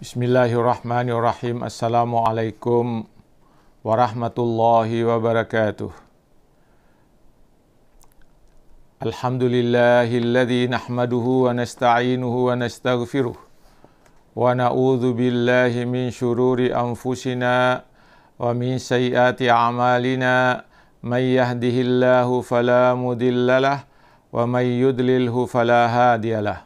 Bismillahirrahmanirrahim. Assalamualaikum warahmatullahi wabarakatuh. Alhamdulillahilladzi nahmaduhu wa nasta'inuhu wa nastaghfiruh wa na'udzu billahi min syururi anfusina wa min sayyiati a'malina. May yahdihillahu fala mudhillalah wa may yudlilhu fala hadiyalah.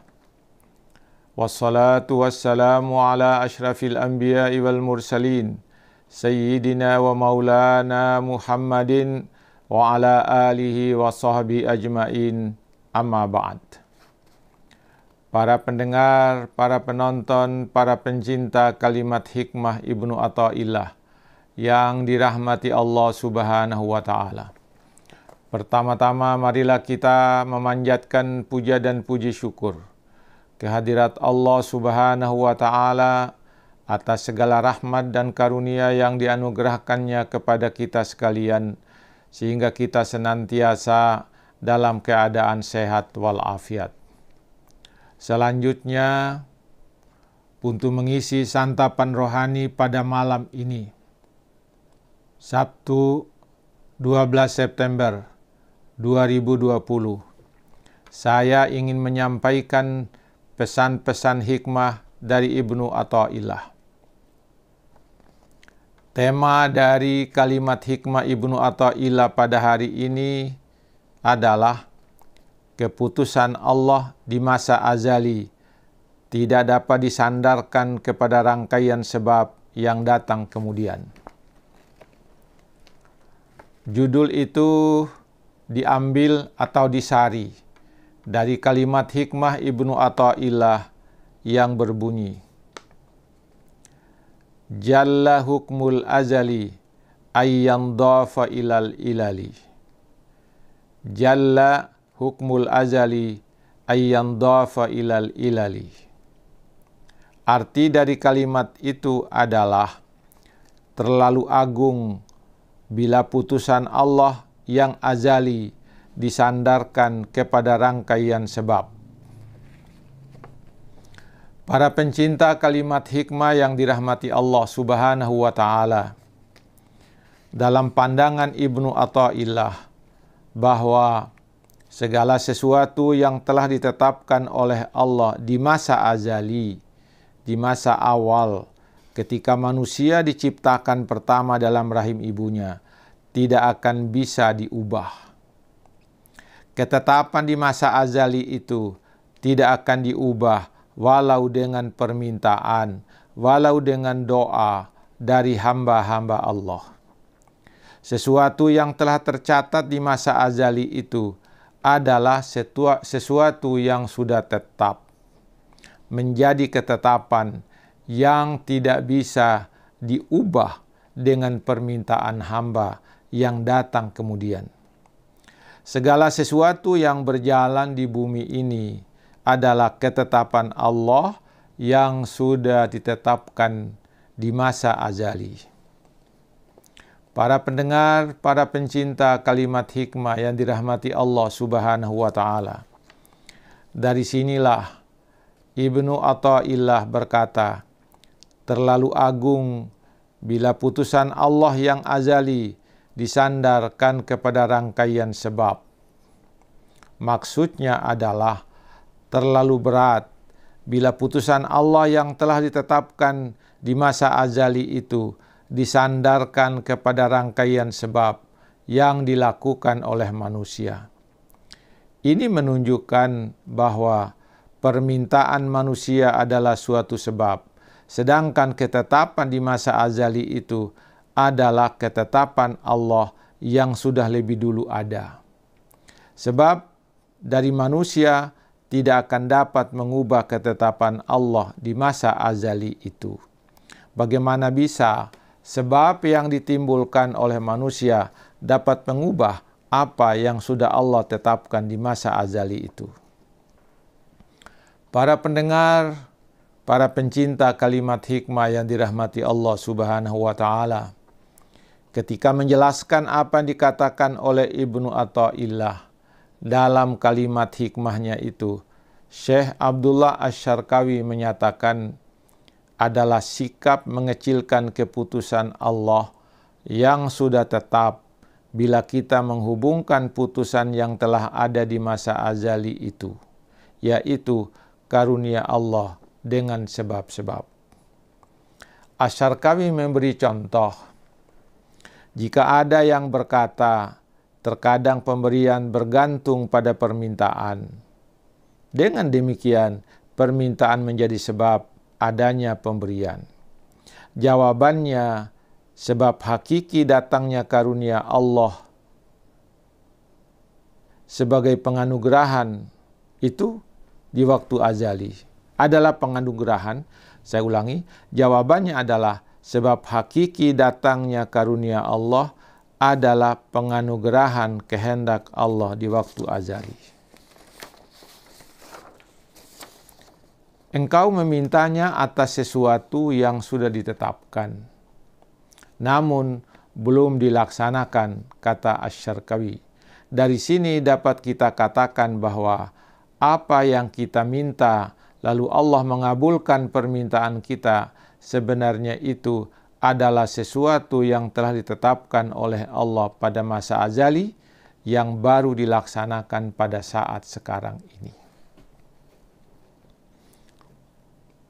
Wassalatu wassalamu ala ashrafil anbiya'i wal mursalin Sayyidina wa maulana Muhammadin wa ala alihi wa sahbihi ajma'in, amma ba'd. Para pendengar, para penonton, para pencinta kalimat hikmah Ibnu Athaillah yang dirahmati Allah Subhanahu wa ta'ala. Pertama-tama marilah kita memanjatkan puja dan puji syukur kehadirat Allah Subhanahu wa ta'ala atas segala rahmat dan karunia yang dianugerahkannya kepada kita sekalian, sehingga kita senantiasa dalam keadaan sehat walafiat. Selanjutnya, untuk mengisi santapan rohani pada malam ini, Sabtu 12 September 2020, saya ingin menyampaikan pesan-pesan hikmah dari Ibnu Athaillah. Tema dari kalimat hikmah Ibnu Athaillah pada hari ini adalah keputusan Allah di masa azali tidak dapat disandarkan kepada rangkaian sebab yang datang kemudian. Judul itu diambil atau disari dari kalimat hikmah Ibnu Athaillah yang berbunyi, Jalla hukmul azali ayyan dhafa ilal ilali. Jalla hukmul azali ayyan dhafa ilal ilali. Arti dari kalimat itu adalah terlalu agung bila putusan Allah yang azali disandarkan kepada rangkaian sebab. Para pencinta kalimat hikmah yang dirahmati Allah Subhanahu wa ta'ala, dalam pandangan Ibnu Athaillah bahwa segala sesuatu yang telah ditetapkan oleh Allah di masa azali, di masa awal, ketika manusia diciptakan pertama dalam rahim ibunya, tidak akan bisa diubah. Ketetapan di masa azali itu tidak akan diubah walau dengan permintaan, walau dengan doa dari hamba-hamba Allah. Sesuatu yang telah tercatat di masa azali itu adalah sesuatu yang sudah tetap, menjadi ketetapan yang tidak bisa diubah dengan permintaan hamba yang datang kemudian. Segala sesuatu yang berjalan di bumi ini adalah ketetapan Allah yang sudah ditetapkan di masa azali. Para pendengar, para pencinta kalimat hikmah yang dirahmati Allah Subhanahu wa ta'ala, dari sinilah Ibnu Athaillah berkata, terlalu agung bila putusan Allah yang azali disandarkan kepada rangkaian sebab. Maksudnya adalah terlalu berat bila putusan Allah yang telah ditetapkan di masa azali itu disandarkan kepada rangkaian sebab yang dilakukan oleh manusia. Ini menunjukkan bahwa permintaan manusia adalah suatu sebab, sedangkan ketetapan di masa azali itu adalah ketetapan Allah yang sudah lebih dulu ada. Sebab dari manusia tidak akan dapat mengubah ketetapan Allah di masa azali itu. Bagaimana bisa sebab yang ditimbulkan oleh manusia dapat mengubah apa yang sudah Allah tetapkan di masa azali itu? Para pendengar, para pencinta kalimat hikmah yang dirahmati Allah Subhanahu wa ta'ala, ketika menjelaskan apa yang dikatakan oleh Ibnu Athaillah dalam kalimat hikmahnya itu, Syekh Abdullah Asy-Syarqawi menyatakan, adalah sikap mengecilkan keputusan Allah yang sudah tetap bila kita menghubungkan putusan yang telah ada di masa azali itu, yaitu karunia Allah dengan sebab-sebab. Asy-Syarqawi memberi contoh, jika ada yang berkata, terkadang pemberian bergantung pada permintaan. Dengan demikian, permintaan menjadi sebab adanya pemberian. Jawabannya, sebab hakiki datangnya karunia Allah sebagai penganugerahan itu di waktu azali adalah penganugerahan. Saya ulangi, jawabannya adalah sebab hakiki datangnya karunia Allah adalah penganugerahan kehendak Allah di waktu azali. Engkau memintanya atas sesuatu yang sudah ditetapkan, namun belum dilaksanakan, kata Asy-Syarqawi. Dari sini dapat kita katakan bahwa apa yang kita minta, lalu Allah mengabulkan permintaan kita, sebenarnya itu adalah sesuatu yang telah ditetapkan oleh Allah pada masa azali, yang baru dilaksanakan pada saat sekarang ini.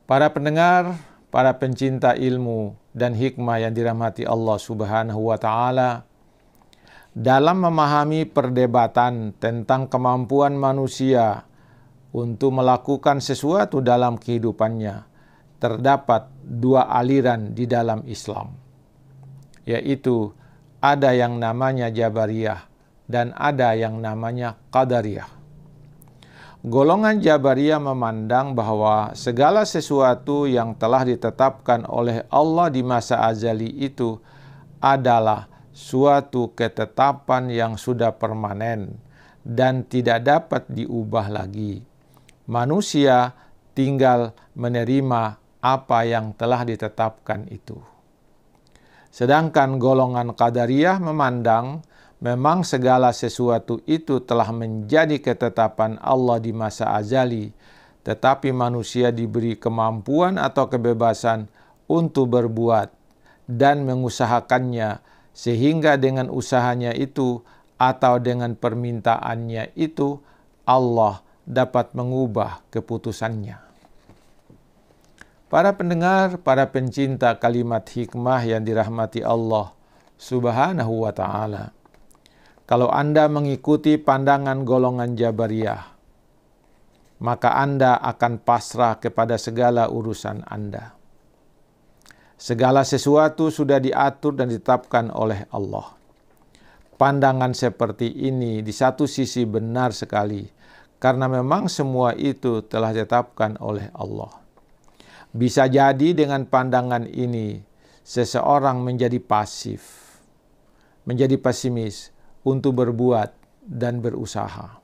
Para pendengar, para pencinta ilmu dan hikmah yang dirahmati Allah Subhanahu wa Ta'ala, dalam memahami perdebatan tentang kemampuan manusia untuk melakukan sesuatu dalam kehidupannya, terdapat dua aliran di dalam Islam, yaitu ada yang namanya Jabariyah dan ada yang namanya Qadariyah. Golongan Jabariyah memandang bahwa segala sesuatu yang telah ditetapkan oleh Allah di masa azali itu adalah suatu ketetapan yang sudah permanen dan tidak dapat diubah lagi. Manusia tinggal menerima apa yang telah ditetapkan itu. Sedangkan golongan Qadariyah memandang memang segala sesuatu itu telah menjadi ketetapan Allah di masa azali, tetapi manusia diberi kemampuan atau kebebasan untuk berbuat dan mengusahakannya, sehingga dengan usahanya itu atau dengan permintaannya itu Allah dapat mengubah keputusannya. Para pendengar, para pencinta kalimat hikmah yang dirahmati Allah Subhanahu wa Ta'ala, kalau Anda mengikuti pandangan golongan Jabariyah, maka Anda akan pasrah kepada segala urusan Anda. Segala sesuatu sudah diatur dan ditetapkan oleh Allah. Pandangan seperti ini di satu sisi benar sekali, karena memang semua itu telah ditetapkan oleh Allah. Bisa jadi dengan pandangan ini, seseorang menjadi pasif, menjadi pesimis untuk berbuat dan berusaha.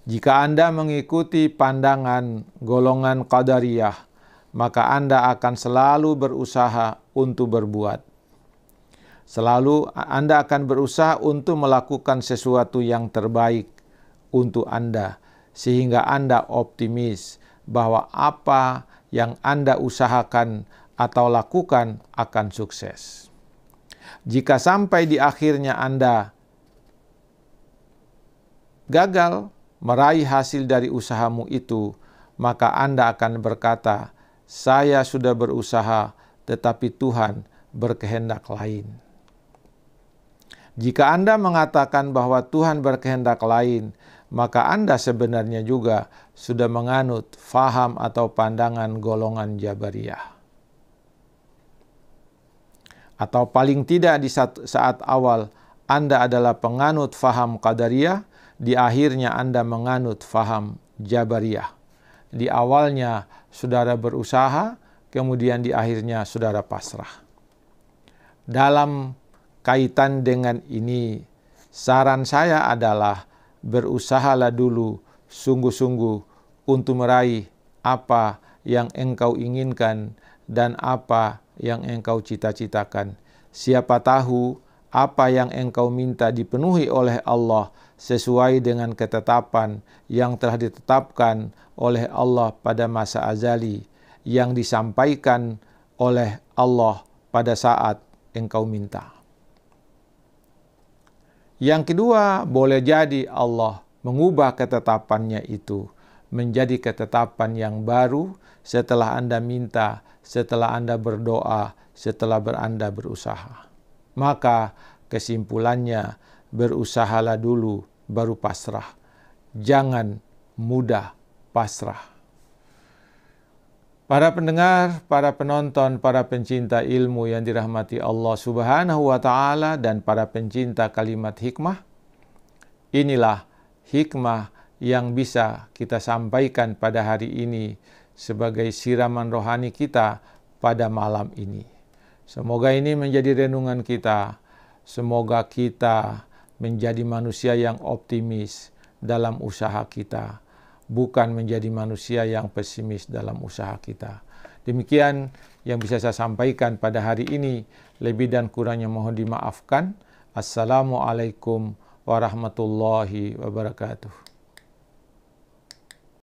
Jika Anda mengikuti pandangan golongan Qadariyah, maka Anda akan selalu berusaha untuk berbuat. Selalu Anda akan berusaha untuk melakukan sesuatu yang terbaik untuk Anda, sehingga Anda optimis bahwa apa yang Anda usahakan atau lakukan akan sukses. Jika sampai di akhirnya Anda gagal meraih hasil dari usahamu itu, maka Anda akan berkata, saya sudah berusaha, tetapi Tuhan berkehendak lain. Jika Anda mengatakan bahwa Tuhan berkehendak lain, maka Anda sebenarnya juga sudah menganut faham atau pandangan golongan Jabariyah. Atau paling tidak di saat awal Anda adalah penganut faham Qadariyah, di akhirnya Anda menganut faham Jabariyah. Di awalnya saudara berusaha, kemudian di akhirnya saudara pasrah. Dalam kaitan dengan ini, saran saya adalah berusahalah dulu sungguh-sungguh untuk meraih apa yang engkau inginkan dan apa yang engkau cita-citakan. Siapa tahu apa yang engkau minta dipenuhi oleh Allah sesuai dengan ketetapan yang telah ditetapkan oleh Allah pada masa azali, yang disampaikan oleh Allah pada saat engkau minta. Yang kedua, boleh jadi Allah mengubah ketetapannya itu menjadi ketetapan yang baru setelah Anda minta, setelah Anda berdoa, setelah Anda berusaha. Maka kesimpulannya, berusahalah dulu baru pasrah. Jangan mudah pasrah. Para pendengar, para penonton, para pencinta ilmu yang dirahmati Allah Subhanahu wa Ta'ala, dan para pencinta kalimat hikmah, inilah hikmah yang bisa kita sampaikan pada hari ini sebagai siraman rohani kita pada malam ini. Semoga ini menjadi renungan kita. Semoga kita menjadi manusia yang optimis dalam usaha kita, bukan menjadi manusia yang pesimis dalam usaha kita. Demikian yang bisa saya sampaikan pada hari ini. Lebih dan kurangnya mohon dimaafkan. Assalamualaikum warahmatullahi wabarakatuh.